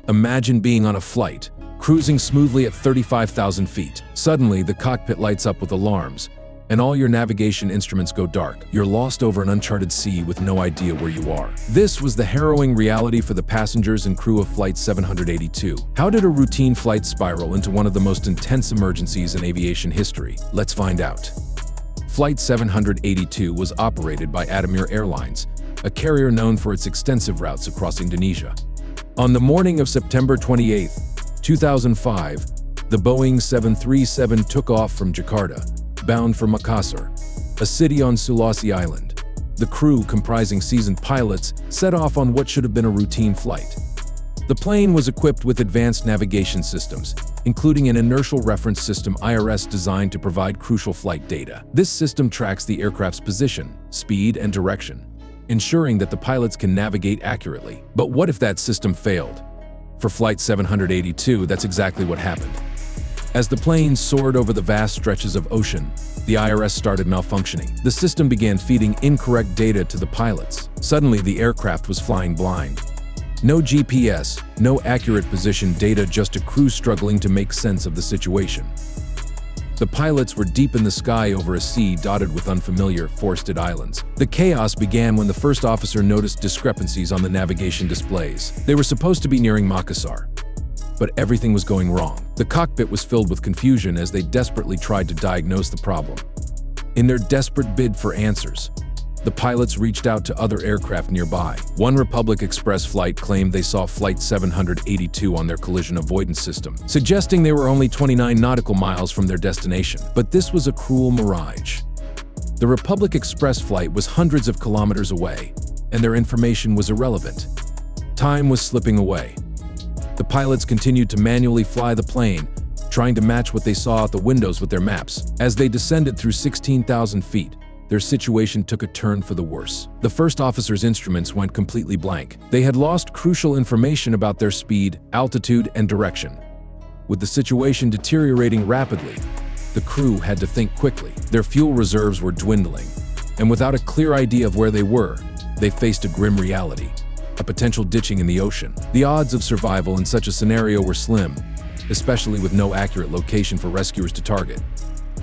Imagine being on a flight, cruising smoothly at 35,000 feet. Suddenly, the cockpit lights up with alarms, and all your navigation instruments go dark. You're lost over an uncharted sea with no idea where you are. This was the harrowing reality for the passengers and crew of Flight 782. How did a routine flight spiral into one of the most intense emergencies in aviation history? Let's find out. Flight 782 was operated by Adamir Airlines, a carrier known for its extensive routes across Indonesia. On the morning of September 28, 2005, the Boeing 737 took off from Jakarta, bound for Makassar, a city on Sulawesi Island. The crew, comprising seasoned pilots, set off on what should have been a routine flight. The plane was equipped with advanced navigation systems, including an inertial reference system (aereas) designed to provide crucial flight data. This system tracks the aircraft's position, speed, and direction, ensuring that the pilots can navigate accurately. But what if that system failed? For Flight 782, that's exactly what happened. As the plane soared over the vast stretches of ocean, the aereas started malfunctioning. The system began feeding incorrect data to the pilots. Suddenly, the aircraft was flying blind. No GPS, no accurate position data, just a crew struggling to make sense of the situation. The pilots were deep in the sky over a sea dotted with unfamiliar, forested islands. The chaos began when the first officer noticed discrepancies on the navigation displays. They were supposed to be nearing Makassar, but everything was going wrong. The cockpit was filled with confusion as they desperately tried to diagnose the problem. In their desperate bid for answers, the pilots reached out to other aircraft nearby. One Republic Express flight claimed they saw Flight 782 on their collision avoidance system, suggesting they were only 29 nautical miles from their destination. But this was a cruel mirage. The Republic Express flight was hundreds of kilometers away, and their information was irrelevant. Time was slipping away. The pilots continued to manually fly the plane, trying to match what they saw out the windows with their maps. As they descended through 16,000 feet, their situation took a turn for the worse. The first officer's instruments went completely blank. They had lost crucial information about their speed, altitude, and direction. With the situation deteriorating rapidly, the crew had to think quickly. Their fuel reserves were dwindling, and without a clear idea of where they were, they faced a grim reality: a potential ditching in the ocean. The odds of survival in such a scenario were slim, especially with no accurate location for rescuers to target.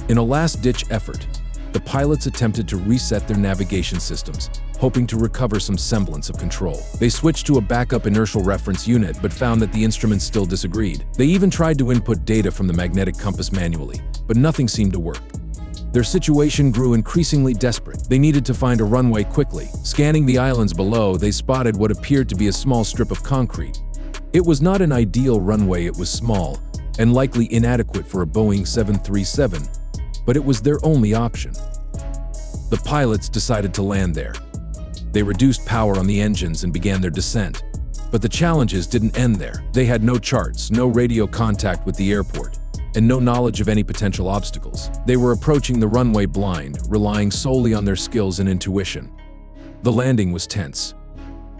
In a last-ditch effort, the pilots attempted to reset their navigation systems, hoping to recover some semblance of control. They switched to a backup inertial reference unit but found that the instruments still disagreed. They even tried to input data from the magnetic compass manually, but nothing seemed to work. Their situation grew increasingly desperate. They needed to find a runway quickly. Scanning the islands below, they spotted what appeared to be a small strip of concrete. It was not an ideal runway. It was small and likely inadequate for a Boeing 737, but it was their only option. The pilots decided to land there. They reduced power on the engines and began their descent. But the challenges didn't end there. They had no charts, no radio contact with the airport, and no knowledge of any potential obstacles. They were approaching the runway blind, relying solely on their skills and intuition. The landing was tense.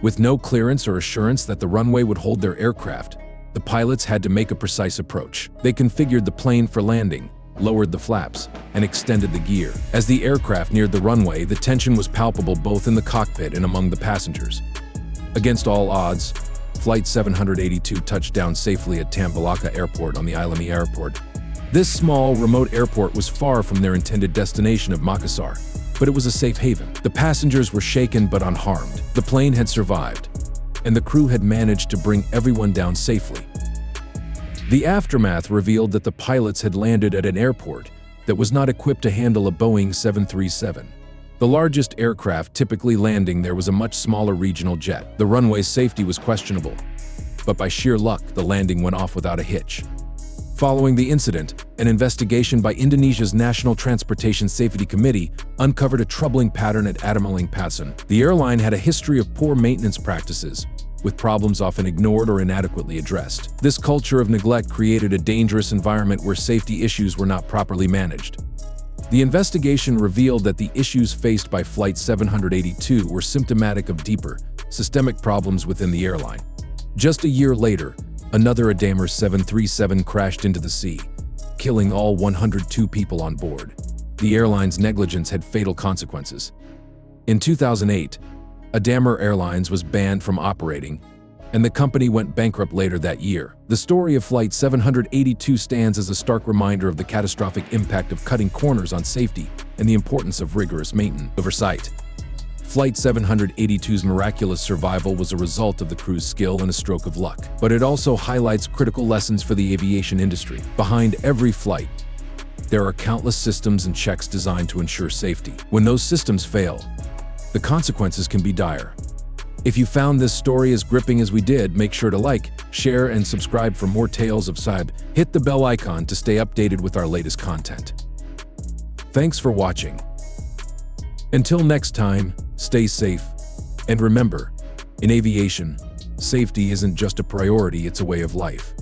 With no clearance or assurance that the runway would hold their aircraft, the pilots had to make a precise approach. They configured the plane for landing, lowered the flaps, and extended the gear. As the aircraft neared the runway, the tension was palpable both in the cockpit and among the passengers. Against all odds, Flight 782 touched down safely at Tambalaka Airport on the Ilemi Airport. This small, remote airport was far from their intended destination of Makassar, but it was a safe haven. The passengers were shaken but unharmed. The plane had survived, and the crew had managed to bring everyone down safely. The aftermath revealed that the pilots had landed at an airport that was not equipped to handle a Boeing 737. The largest aircraft typically landing there was a much smaller regional jet. The runway's safety was questionable, but by sheer luck, the landing went off without a hitch. Following the incident, an investigation by Indonesia's National Transportation Safety Committee uncovered a troubling pattern at Adamaling Pasan. The airline had a history of poor maintenance practices, with problems often ignored or inadequately addressed. This culture of neglect created a dangerous environment where safety issues were not properly managed. The investigation revealed that the issues faced by Flight 782 were symptomatic of deeper, systemic problems within the airline. Just a year later, another Adamir 737 crashed into the sea, killing all 102 people on board. The airline's negligence had fatal consequences. In 2008, Adamir Airlines was banned from operating, and the company went bankrupt later that year. The story of Flight 782 stands as a stark reminder of the catastrophic impact of cutting corners on safety and the importance of rigorous maintenance oversight. Flight 782's miraculous survival was a result of the crew's skill and a stroke of luck, but it also highlights critical lessons for the aviation industry. Behind every flight, there are countless systems and checks designed to ensure safety. When those systems fail, the consequences can be dire. If you found this story as gripping as we did, make sure to like, share, and subscribe for more tales of Saab. Hit the bell icon to stay updated with our latest content. Thanks for watching. Until next time, stay safe. And remember, in aviation, safety isn't just a priority, it's a way of life.